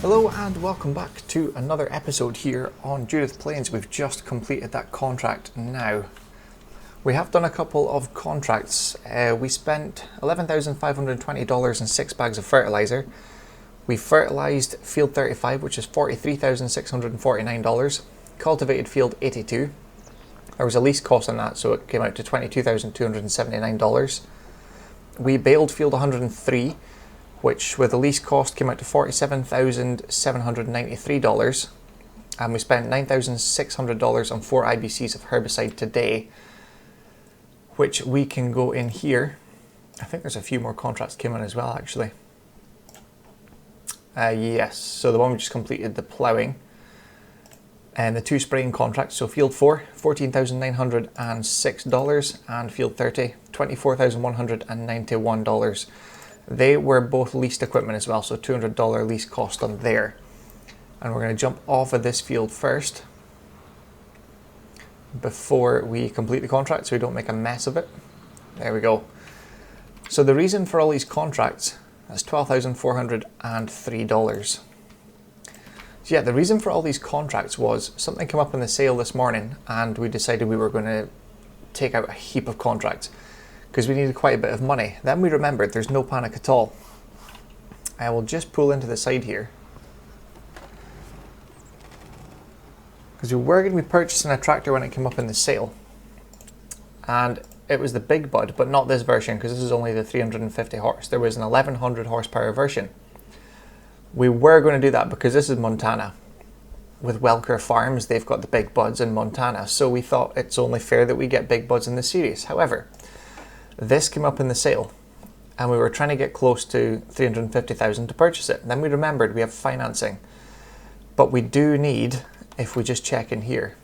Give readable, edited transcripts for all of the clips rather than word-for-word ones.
Hello and welcome back to another episode here on Judith Plains. We've just completed that contract now. We have done a couple of contracts. We spent $11,520 and 6 bags of fertilizer. We fertilized field 35, which is $43,649. Cultivated field 82. There was a lease cost on that, so it came out to $22,279. We baled field 103, which with the lease cost came out to $47,793. And we spent $9,600 on 4 IBCs of herbicide today, which we can go in here. I think there's a few more contracts came in as well, actually. Yes, so the one we just completed, the ploughing, and the 2 spraying contracts. So field 4, $14,906, and field 30, $24,191. They were both leased equipment as well, so $200 lease cost on there. And we're going to jump off of this field first before we complete the contract so we don't make a mess of it. There we go. So the reason for all these contracts is $12,403. So yeah, the reason for all these contracts was something came up in the sale this morning and we decided we were going to take out a heap of contracts because we needed quite a bit of money. Then we remembered there's no panic at all. I will just pull into the side here, because we were going to be purchasing a tractor when it came up in the sale, and it was the big bud, but not this version because this is only the 350 horse. There was an 1100 horsepower version. We were going to do that because this is Montana. With Welker Farms, they've got the big buds in Montana, so we thought it's only fair that we get big buds in this series. However, this came up in the sale and we were trying to get close to 350,000 to purchase it. Then we remembered we have financing, but we do need, if we just check in here,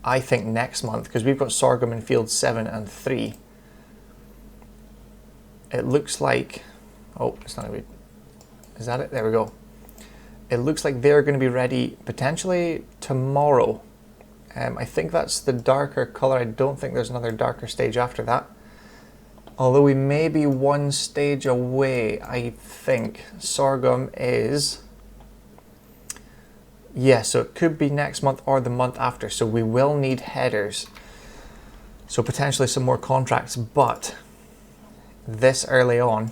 I think next month, because we've got sorghum in field 7 and 3, it looks like, oh, it's not going to be, is that it? There we go. It looks like they're going to be ready potentially tomorrow. I think that's the darker colour. I don't think there's another darker stage after that. Although we may be one stage away, I think. Sorghum is... yeah, so it could be next month or the month after. So we will need headers. So potentially some more contracts. But this early on,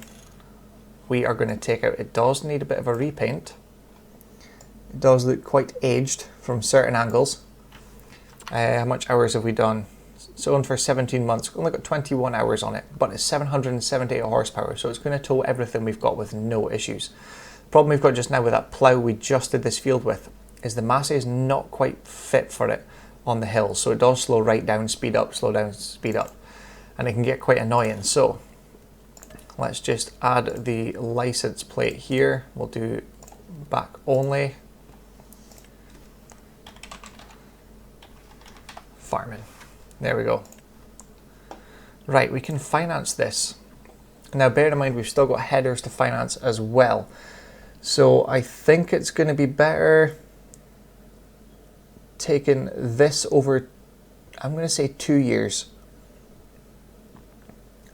we are going to take out... it does need a bit of a repaint. It does look quite aged from certain angles. How much hours have we done? So on for 17 months, only got 21 hours on it, but it's 778 horsepower, so it's going to tow everything we've got with no issues. The problem we've got just now with that plough we just did this field with is the Massey is not quite fit for it on the hills, so it does slow right down, speed up, slow down, speed up, and it can get quite annoying. So let's just add the license plate here. We'll do back only. Farming. There we go. Right, we can finance this. Now bear in mind we've still got headers to finance as well. So I think it's going to be better taking this over, I'm going to say 2 years.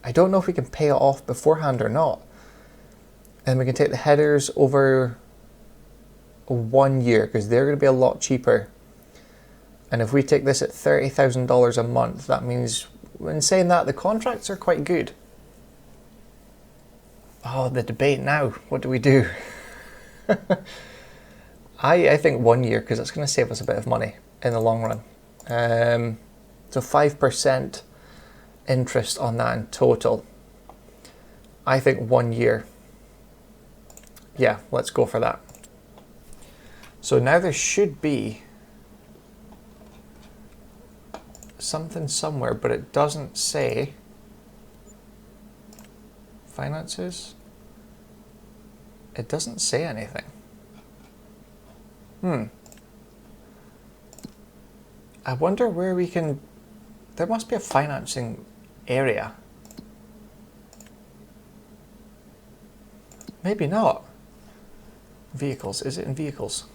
I don't know if we can pay it off beforehand or not. And we can take the headers over 1 year because they're going to be a lot cheaper. And if we take this at $30,000 a month, that means, in saying that, the contracts are quite good. Oh, the debate now. What do we do? I think 1 year, because that's going to save us a bit of money in the long run. So 5% interest on that in total. I think 1 year. Yeah, let's go for that. So now there should be something somewhere, but it doesn't say finances. It doesn't say anything. I wonder where we can... there must be a financing area. Maybe not. Vehicles. Is it in vehicles?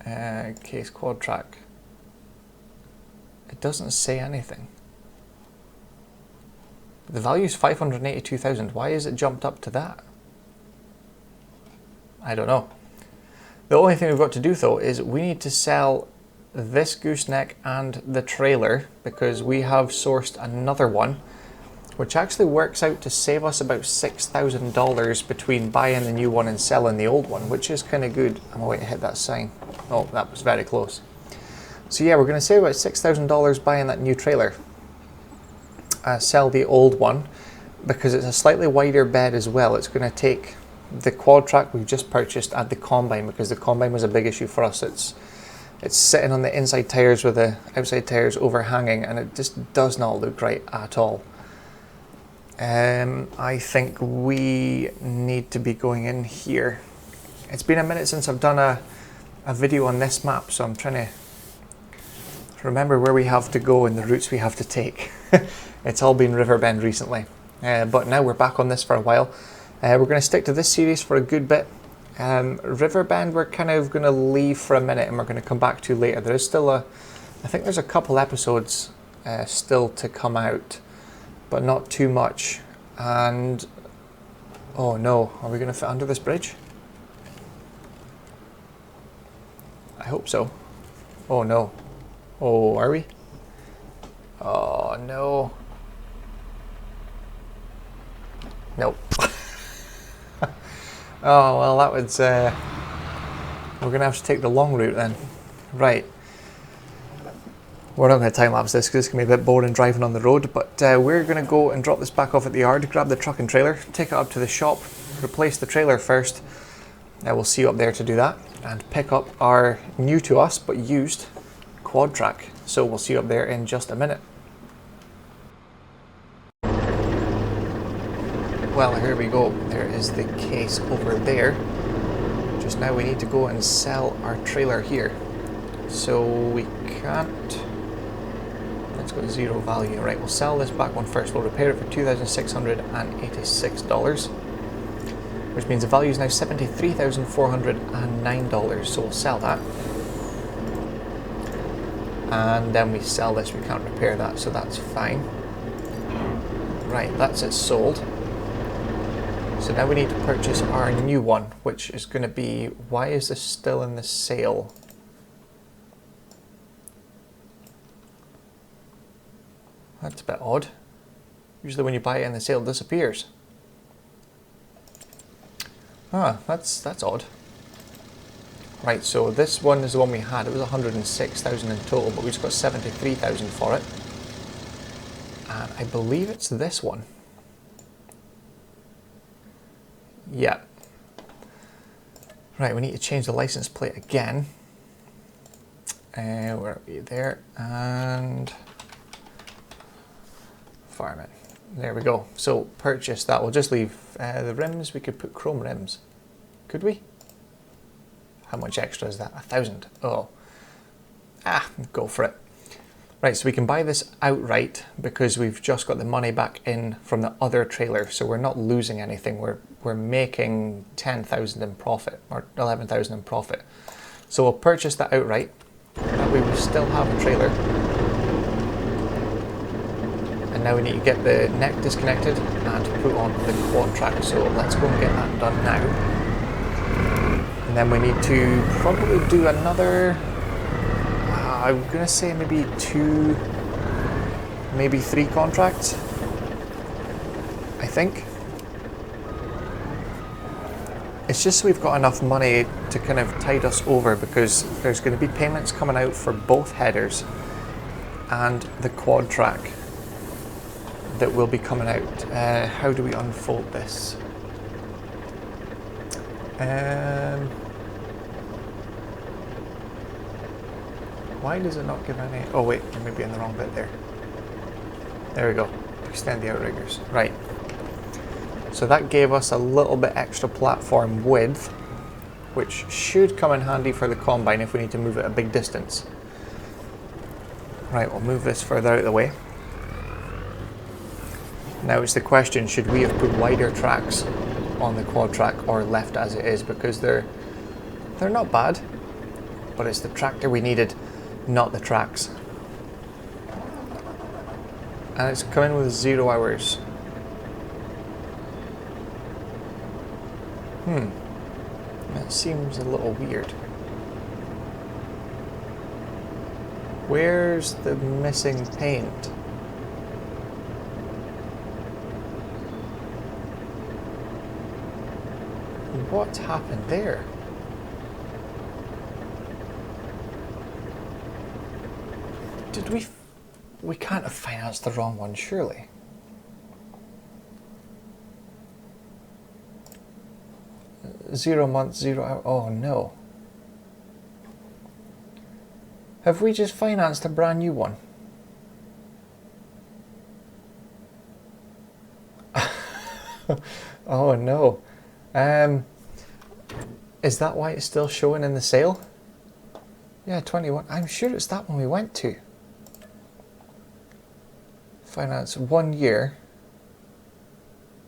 Case Quadtrac. It doesn't say anything. The value is 582,000. Why is it jumped up to that? I don't know. The only thing we've got to do though is we need to sell this gooseneck and the trailer because we have sourced another one, which actually works out to save us about $6,000 between buying the new one and selling the old one, which is kind of good. I'm going to hit that sign. Oh, that was very close. So yeah, we're going to save about $6,000 buying that new trailer. Sell the old one because it's a slightly wider bed as well. It's going to take the Quadtrac we've just purchased and the combine, because the combine was a big issue for us. It's sitting on the inside tires with the outside tires overhanging, and it just does not look right at all. I think we need to be going in here. It's been a minute since I've done a video on this map, so I'm trying to remember where we have to go and the routes we have to take. It's all been Riverbend recently, but now we're back on this for a while. We're going to stick to this series for a good bit. Riverbend we're kind of going to leave for a minute and we're going to come back to later. There is still I think there's a couple episodes still to come out, but not too much. And oh no, are we going to fit under this bridge? I hope so. Oh no. Oh, are we? Oh no. Nope. Oh well, that was we're going to have to take the long route then. Right. We're not going to time lapse this because it's going to be a bit boring driving on the road, but we're going to go and drop this back off at the yard, grab the truck and trailer, take it up to the shop, replace the trailer first. We'll see you up there to do that, and pick up our new to us but used Quadtrac. So we'll see you up there in just a minute. Well, here we go. There is the case over there. Just now we need to go and sell our trailer here. So we can't... It's got zero value. Right, we'll sell this back one first. We'll repair it for $2,686, which means the value is now $73,409. So we'll sell that. And then we sell this. We can't repair that, so that's fine. Right, that's it sold. So now we need to purchase our new one, which is going to be... Why is this still in the sale? That's a bit odd. Usually when you buy it in the sale, it disappears. Ah, that's odd. Right, so this one is the one we had. It was 106,000 in total, but we just got 73,000 for it. And I believe it's this one. Yeah. Right, we need to change the license plate again. Where are we? There. And... Fireman. There we go. So purchase that. We'll just leave the rims. We could put chrome rims. Could we? How much extra is that? 1,000. Oh. Go for it. Right, so we can buy this outright because we've just got the money back in from the other trailer, so we're not losing anything. We're making 10,000 in profit, or 11,000 in profit. So we'll purchase that outright. That way we still have a trailer. And now we need to get the neck disconnected and put on the Quadtrac. So let's go and get that done now. And then we need to probably do another... I'm going to say maybe 2, maybe 3 contracts, I think. It's just so we've got enough money to kind of tide us over, because there's going to be payments coming out for both headers and the Quadtrac that will be coming out. How do we unfold this? Why does it not give any... Oh wait, I may be in the wrong bit there. There we go. Extend the outriggers. Right. So that gave us a little bit extra platform width, which should come in handy for the combine if we need to move it a big distance. Right, we'll move this further out of the way. Now it's the question, should we have put wider tracks on the Quadtrac or left as it is, because they're not bad, but it's the tractor we needed, not the tracks. And it's coming with 0 hours. That seems a little weird. Where's the missing paint? What happened there? Did we can't have financed the wrong one, surely? Zero months, 0 hour. Oh no. Have we just financed a brand new one? Oh no. Is that why it's still showing in the sale? Yeah, 21. I'm sure it's that one we went to. Finance 1 year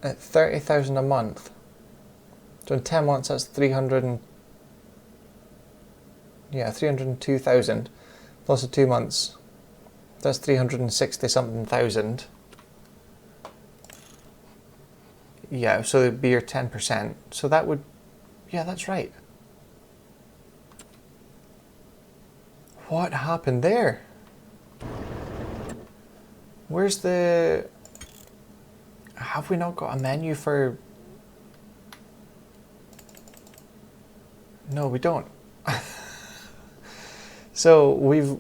at 30,000 a month. So in 10 months that's 302,000 plus the 2 months. That's 360 something thousand. Yeah, so it'd be your 10%. So that would, yeah, that's right. What happened there? Where's the... Have we not got a menu for... No, we don't. So we've...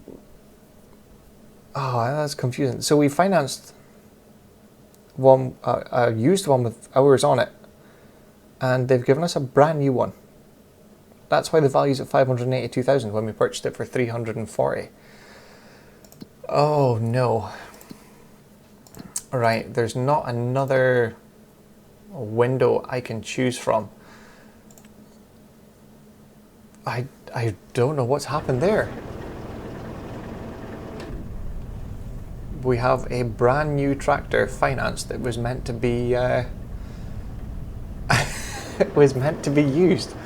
Oh, that's confusing. So we financed one, a used one with hours on it, and they've given us a brand new one. That's why the value's at 582,000 when we purchased it for 340. Oh no. Right, there's not another window I can choose from. I don't know what's happened there. We have a brand new tractor financed that was meant to be it was meant to be used.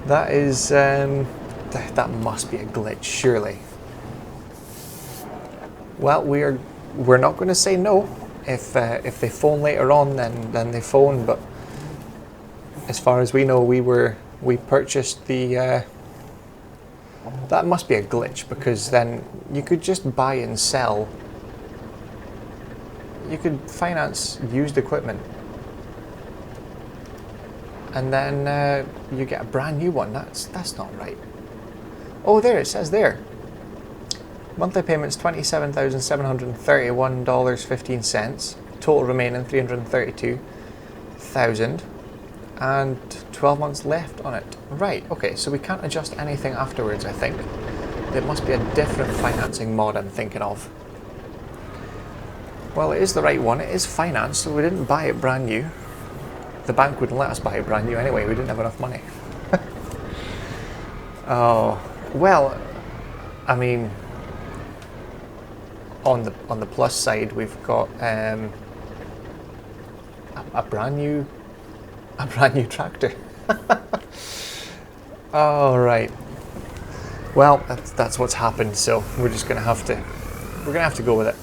That is that must be a glitch, surely. Well, we're not going to say no. If they phone later on, then they phone. But as far as we know, we purchased the. That must be a glitch, because then you could just buy and sell. You could finance used equipment, and then you get a brand new one. That's not right. Oh, there it says there. Monthly payments $27,731.15. Total remaining $332,000, and 12 months left on it. Right. Okay. So we can't adjust anything afterwards. I think it must be a different financing mod I'm thinking of. Well, it is the right one. It is financed, so we didn't buy it brand new. The bank wouldn't let us buy it brand new anyway. We didn't have enough money. Oh well. I mean, on the plus side, we've got a brand new tractor. All right. Well, that's what's happened. So we're gonna have to go with it.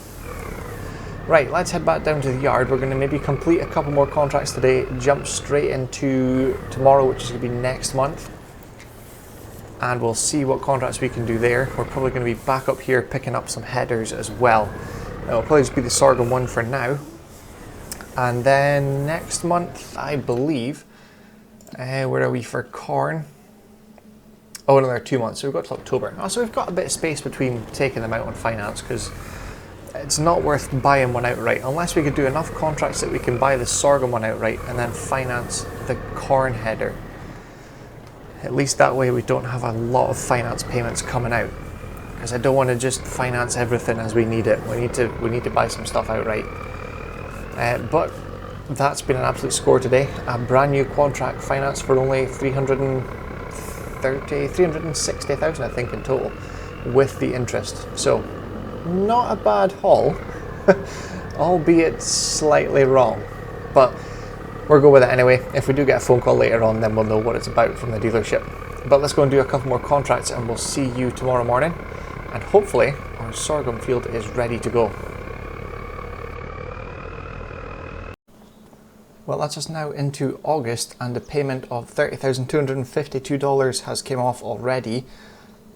Right, let's head back down to the yard. We're going to maybe complete a couple more contracts today, jump straight into tomorrow, which is going to be next month, and we'll see what contracts we can do there. We're probably going to be back up here picking up some headers as well. It'll probably just be the sorghum one for now, and then next month, I believe, where are we for corn? Oh, another 2 months, so we've got till October. Oh, so we've got a bit of space between taking them out on finance, because it's not worth buying one outright unless we could do enough contracts that we can buy the sorghum one outright and then finance the corn header. At least that way we don't have a lot of finance payments coming out, because I don't want to just finance everything as we need it. We need to buy some stuff outright. But that's been an absolute score today. A brand new Quadtrac finance for only 360,000 I think in total with the interest. So not a bad haul, albeit slightly wrong, but we'll go with it anyway. If we do get a phone call later on, then we'll know what it's about from the dealership. But let's go and do a couple more contracts, and we'll see you tomorrow morning, and hopefully our sorghum field is ready to go. Well, that's us now into August, and the payment of $30,252 has came off already.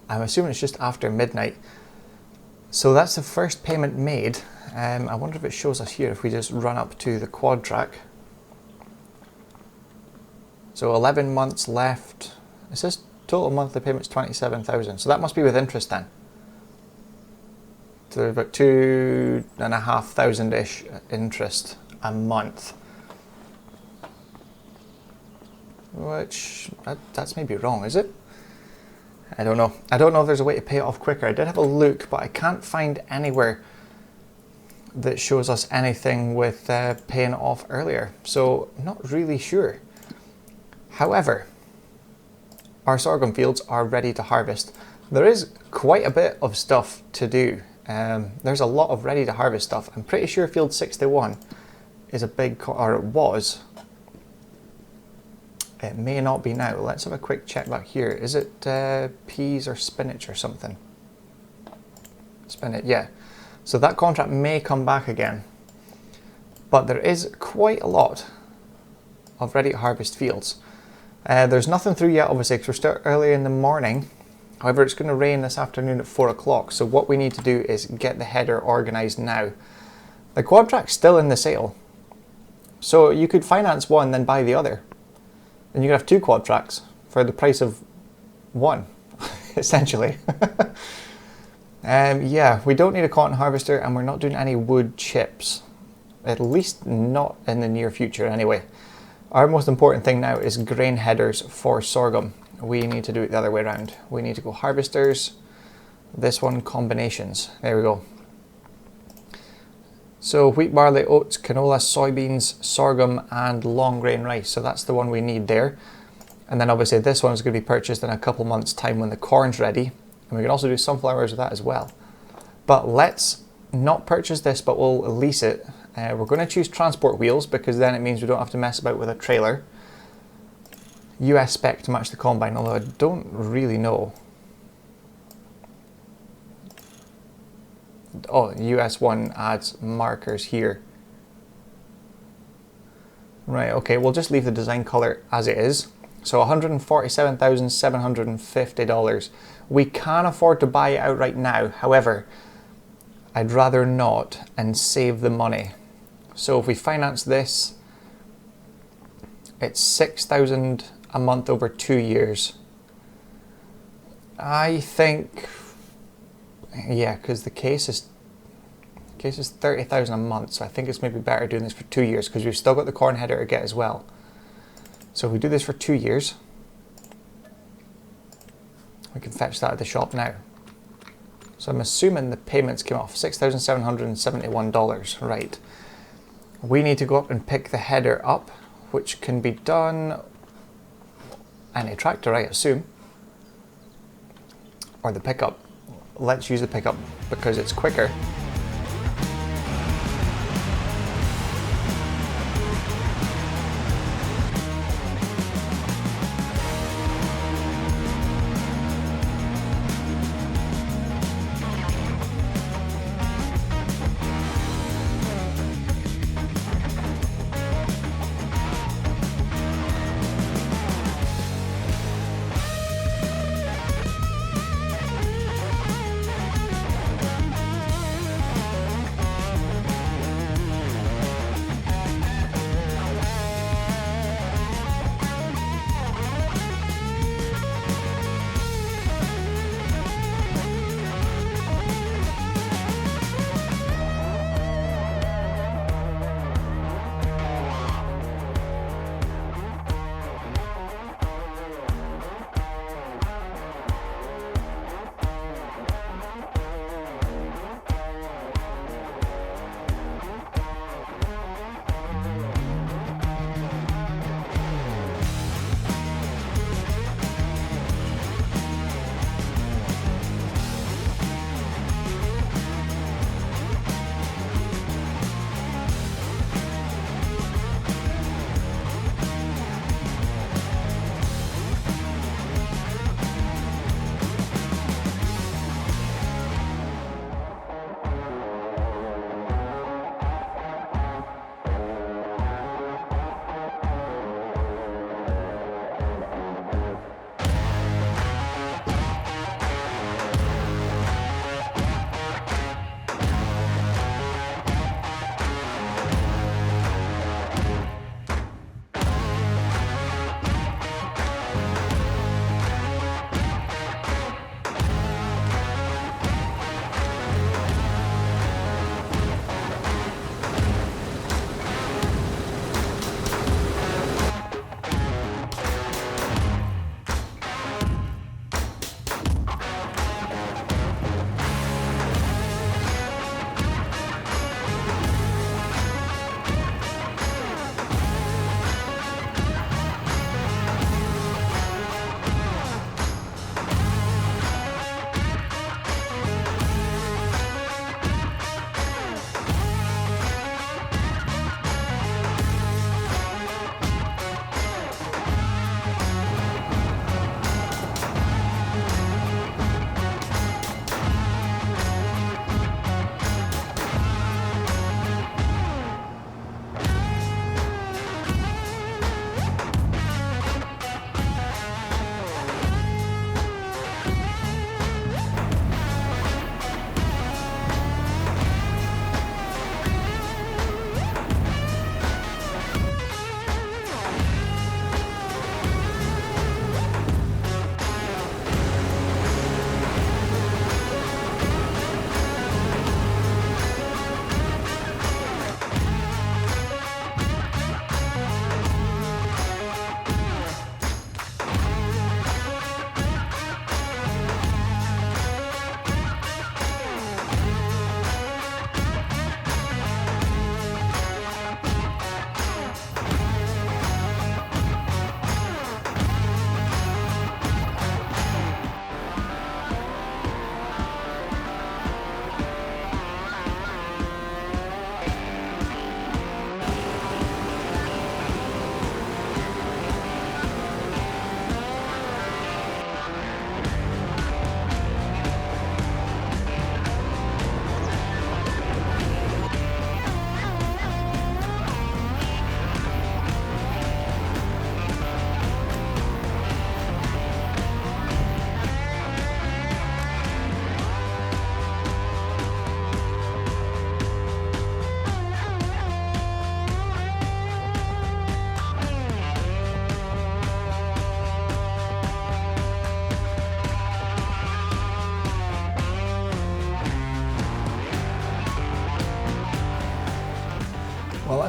I'm assuming it's just after midnight. So that's the first payment made. I wonder if it shows us here if we just run up to the Quadtrac. So 11 months left. It says total monthly payments 27,000. So that must be with interest then. So there's about 2,500-ish interest a month. Which, that's maybe wrong, is it? I don't know. I don't know if there's a way to pay it off quicker. I did have a look, but I can't find anywhere that shows us anything with paying it off earlier. So, not really sure. However, our sorghum fields are ready to harvest. There is quite a bit of stuff to do. There's a lot of ready to harvest stuff. I'm pretty sure field 61 is a big, or it was. It may not be now. Let's have a quick check back here. Is it peas or spinach or something? Spinach, yeah. So that contract may come back again. But there is quite a lot of ready to harvest fields. There's nothing through yet, obviously, because we're still early in the morning. However, it's going to rain this afternoon at 4 o'clock. So what we need to do is get the header organised now. The Quadtrac's still in the sale. So you could finance one, then buy the other. And you could have two Quadtracs for the price of one, essentially. Yeah, we don't need a cotton harvester, and we're not doing any wood chips. At least not in the near future anyway. Our most important thing now is grain headers for sorghum. We need to do it the other way around. We need to go harvesters, this one combinations. There we go. So wheat, barley, oats, canola, soybeans, sorghum, and long grain rice. So that's the one we need there. And then obviously this one is going to be purchased in a couple months' time when the corn's ready. And we can also do sunflowers with that as well. But let's not purchase this, but we'll lease it. We're going to choose transport wheels because then it means we don't have to mess about with a trailer. US spec to match the combine, although I don't really know. Oh, US one adds markers here. Right, okay, we'll just leave the design color as it is. So $147,750. We can afford to buy it outright now. However, I'd rather not and save the money. So if we finance this, it's $6,000 a month over 2 years. I think, yeah, because the case is $30,000 a month, so I think it's maybe better doing this for 2 years because we've still got the corn header to get as well. So if we do this for 2 years, we can fetch that at the shop now. So I'm assuming the payments came off $6,771. Right. We need to go up and pick the header up, which can be done any tractor, I assume, or the pickup. Let's use the pickup because it's quicker.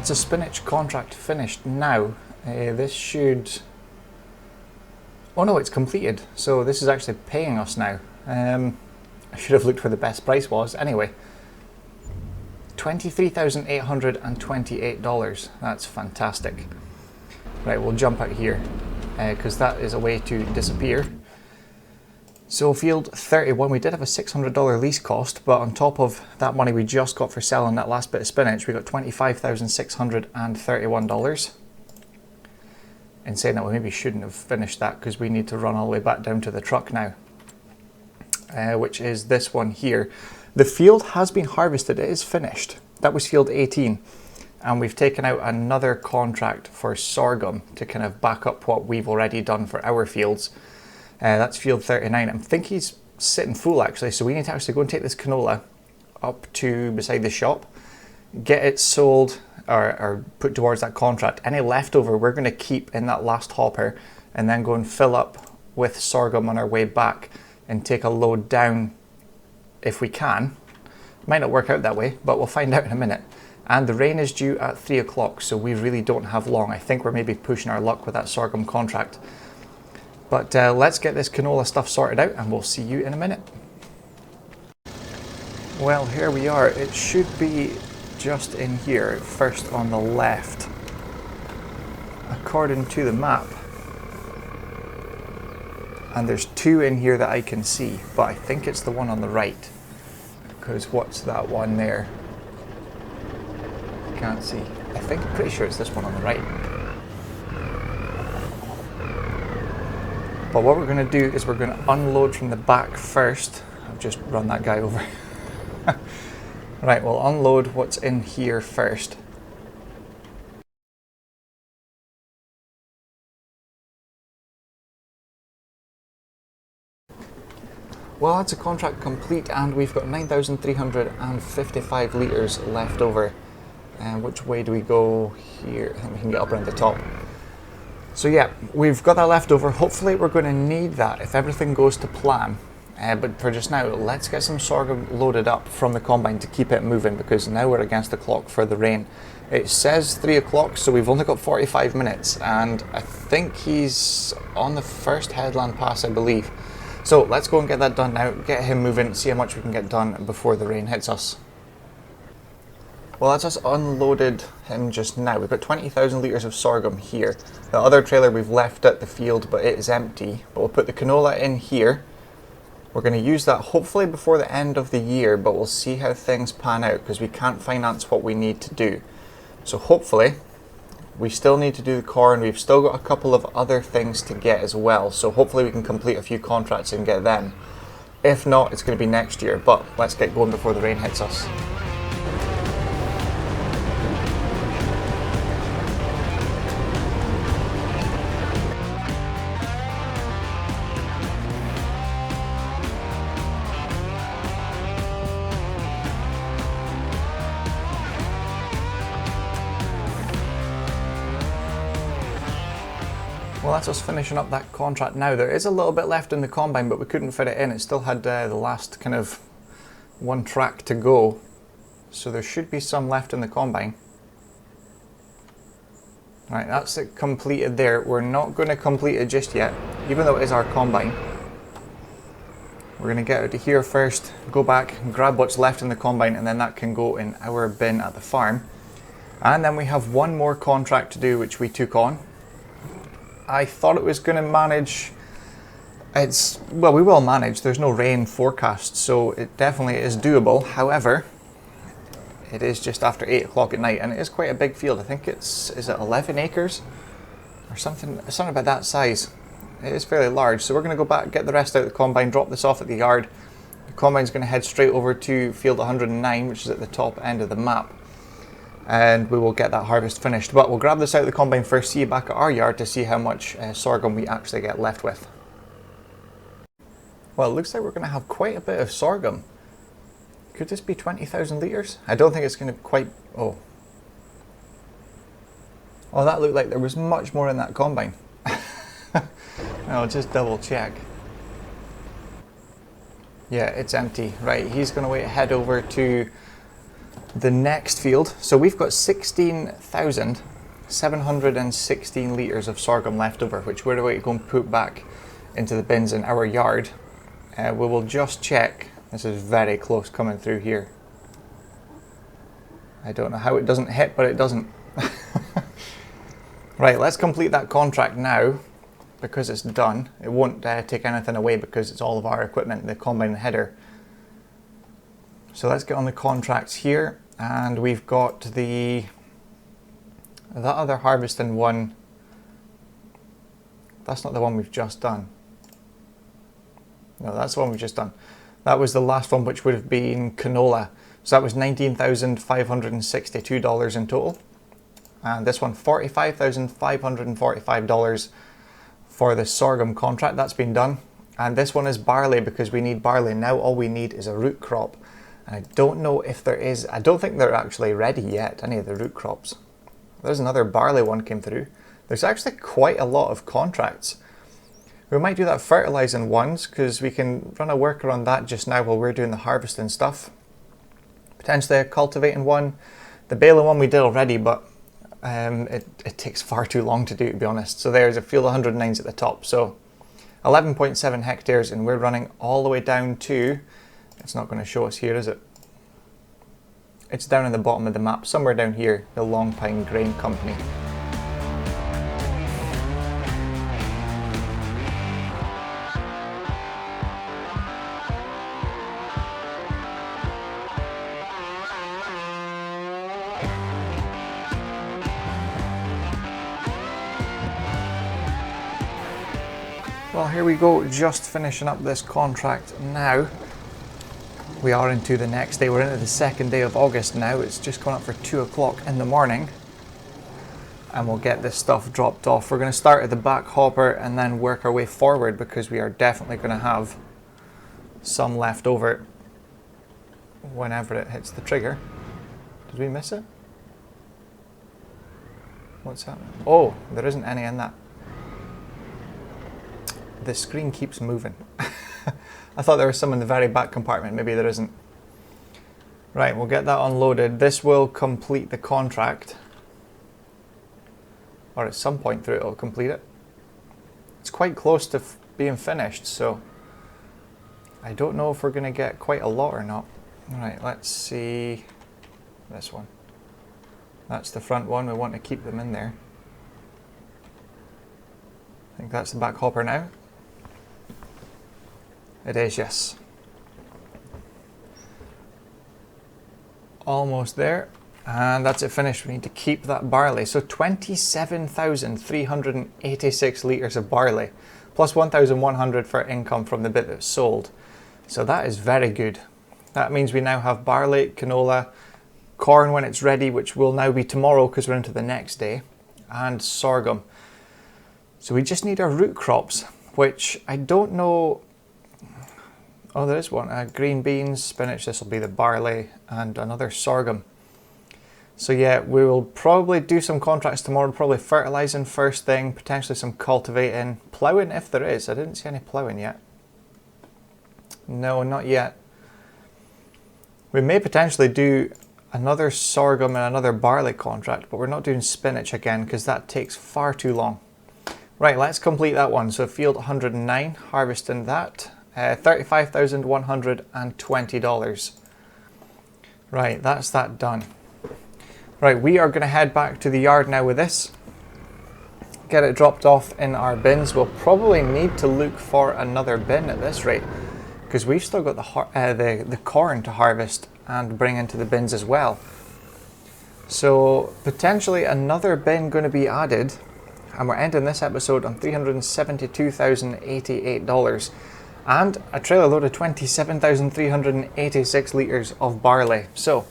that's a spinach contract finished now. This should... Oh no, it's completed. So this is actually paying us now. I should have looked where the best price was. Anyway, $23,828. That's fantastic. Right, we'll jump out here because that is a way to disappear. So field 31, we did have a $600 lease cost, but on top of that money we just got for selling that last bit of spinach, we got $25,631. In saying that, we maybe shouldn't have finished that because we need to run all the way back down to the truck now, which is this one here. The field has been harvested, it is finished. That was field 18, and we've taken out another contract for sorghum to kind of back up what we've already done for our fields. That's field 39. I think he's sitting full actually, so we need to actually go and take this canola up to beside the shop, get it sold or put towards that contract. Any leftover we're going to keep in that last hopper and then go and fill up with sorghum on our way back and take a load down if we can. Might not work out that way, but we'll find out in a minute. And the rain is due at 3 o'clock, so we really don't have long. I think we're maybe pushing our luck with that sorghum contract. But let's get this canola stuff sorted out and we'll see you in a minute. Well, here we are. It should be just in here, first on the left, according to the map. And there's two in here that I can see, but I think it's the one on the right. Because what's that one there? Can't see. I'm pretty sure it's this one on the right. But what we're going to do is we're going to unload from the back first. I've just run that guy over. Right, we'll unload what's in here first. Well, that's a contract complete, and we've got 9,355 litres left over. And which way do we go here? I think we can get up around the top. So yeah, we've got that left over. Hopefully we're going to need that if everything goes to plan. But for just now, let's get some sorghum loaded up from the combine to keep it moving, because now we're against the clock for the rain. It says 3 o'clock, so we've only got 45 minutes, and I think he's on the first headland pass, I believe. So let's go and get that done now, get him moving, see how much we can get done before the rain hits us. Well, that's us unloaded him just now. We've got 20,000 litres of sorghum here. The other trailer we've left at the field, but it is empty. But we'll put the canola in here. We're going to use that hopefully before the end of the year, but we'll see how things pan out because we can't finance what we need to do. So hopefully, we still need to do the corn. We've still got a couple of other things to get as well. So hopefully we can complete a few contracts and get them. If not, it's going to be next year, but let's get going before the rain hits us. Well, that's us finishing up that contract now. There is a little bit left in the combine, but we couldn't fit it in. It still had the last kind of one track to go. So there should be some left in the combine. Right, that's it completed there. We're not going to complete it just yet, even though it is our combine. We're going to get out to here first, go back, grab what's left in the combine, and then that can go in our bin at the farm. And then we have one more contract to do, which we took on. I thought it was going to manage. Well, we will manage. There's no rain forecast, so it definitely is doable. However, it is just after 8 o'clock at night, and it is quite a big field. I think is it 11 acres or something about that size. It is fairly large, so we're going to go back, get the rest out of the combine, drop this off at the yard. The combine's going to head straight over to field 109, which is at the top end of the map. And we will get that harvest finished. But we'll grab this out of the combine first, see you back at our yard to see how much sorghum we actually get left with. Well, it looks like we're going to have quite a bit of sorghum. Could this be 20,000 litres? I don't think it's going to quite... Oh, that looked like there was much more in that combine. I'll just double check. Yeah, it's empty. Right, he's going to head over to the next field. So we've got 16,716 litres of sorghum left over, which we're going to go and put back into the bins in our yard. We will just check. This is very close coming through here. I don't know how it doesn't hit, but it doesn't. Right, let's complete that contract now because it's done. It won't take anything away because it's all of our equipment, the combine and header. So let's get on the contracts here, and we've got that other harvesting one. That's not the one we've just done. No, that's the one we've just done. That was the last one, which would have been canola. So that was $19,562 in total. And this one, $45,545 for the sorghum contract. That's been done. And this one is barley because we need barley. Now all we need is a root crop. And I don't know if there is, I don't think they're actually ready yet, any of the root crops. There's another barley one came through. There's actually quite a lot of contracts. We might do that fertilizing ones because we can run a worker on that just now while we're doing the harvesting stuff. Potentially a cultivating one. The baling one we did already, but it takes far too long to do, to be honest. So there's a field 109s at the top. So 11.7 hectares, and we're running all the way down to, it's not going to show us here, is it? It's down in the bottom of the map, somewhere down here, the Long Pine Grain Company. Well, here we go, just finishing up this contract now. We are into the next day. We're into the second day of August now. It's just gone up for 2 o'clock in the morning. And we'll get this stuff dropped off. We're going to start at the back hopper and then work our way forward because we are definitely going to have some left over whenever it hits the trigger. Did we miss it? What's happening? Oh, there isn't any in that. The screen keeps moving. I thought there was some in the very back compartment. Maybe there isn't. Right, we'll get that unloaded. This will complete the contract. Or at some point through it, it'll complete it. It's quite close to being finished, so I don't know if we're going to get quite a lot or not. Right, let's see this one. That's the front one. We want to keep them in there. I think that's the back hopper now. It is, yes. Almost there. And that's it finished. We need to keep that barley. So 27,386 litres of barley, plus 1,100 for income from the bit that's sold. So that is very good. That means we now have barley, canola, corn when it's ready, which will now be tomorrow because we're into the next day, and sorghum. So we just need our root crops, which I don't know. Oh, there is one. Green beans, spinach, this will be the barley, and another sorghum. So yeah, we will probably do some contracts tomorrow, probably fertilising first thing, potentially some cultivating, ploughing if there is. I didn't see any ploughing yet. No, not yet. We may potentially do another sorghum and another barley contract, but we're not doing spinach again because that takes far too long. Right, let's complete that one. So field 109, harvesting that. $35,120. Right, that's that done. Right, we are going to head back to the yard now with this. Get it dropped off in our bins. We'll probably need to look for another bin at this rate because we've still got the corn to harvest and bring into the bins as well. So potentially another bin going to be added, and we're ending this episode on $372,088. And a trailer load of 27,386 litres of barley. So,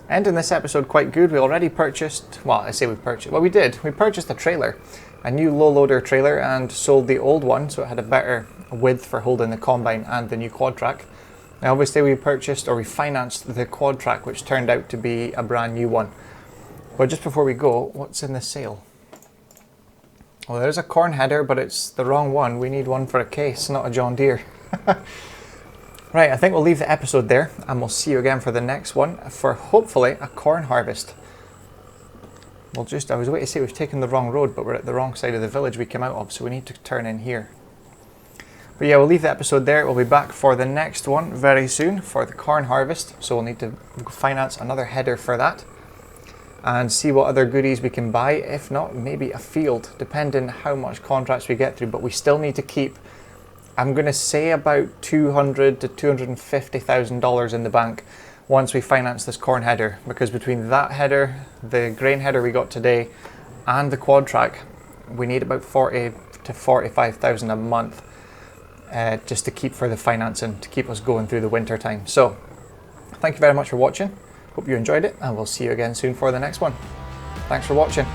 ending this episode quite good. We already purchased, well, I say we purchased, well we did. We purchased a trailer, a new low loader trailer, and sold the old one, so it had a better width for holding the combine and the new Quadtrac. Now obviously we purchased, or we financed the Quadtrac, which turned out to be a brand new one. But just before we go, what's in the sale? Well, there's a corn header, but it's the wrong one. We need one for a case, not a John Deere. Right, I think we'll leave the episode there and we'll see you again for the next one for hopefully a corn harvest. I was waiting to say we've taken the wrong road, but we're at the wrong side of the village we came out of, so we need to turn in here. But yeah, we'll leave the episode there. We'll be back for the next one very soon for the corn harvest. So we'll need to finance another header for that and see what other goodies we can buy. If not, maybe a field, depending how much contracts we get through. But we still need to keep, I'm going to say, about $200,000 to $250,000 in the bank once we finance this corn header, because between that header, the grain header we got today, and the Quadtrac, we need about $40,000 to $45,000 a month just to keep for the financing, to keep us going through the winter time. So thank you very much for watching. Hope you enjoyed it, and we'll see you again soon for the next one. Thanks for watching.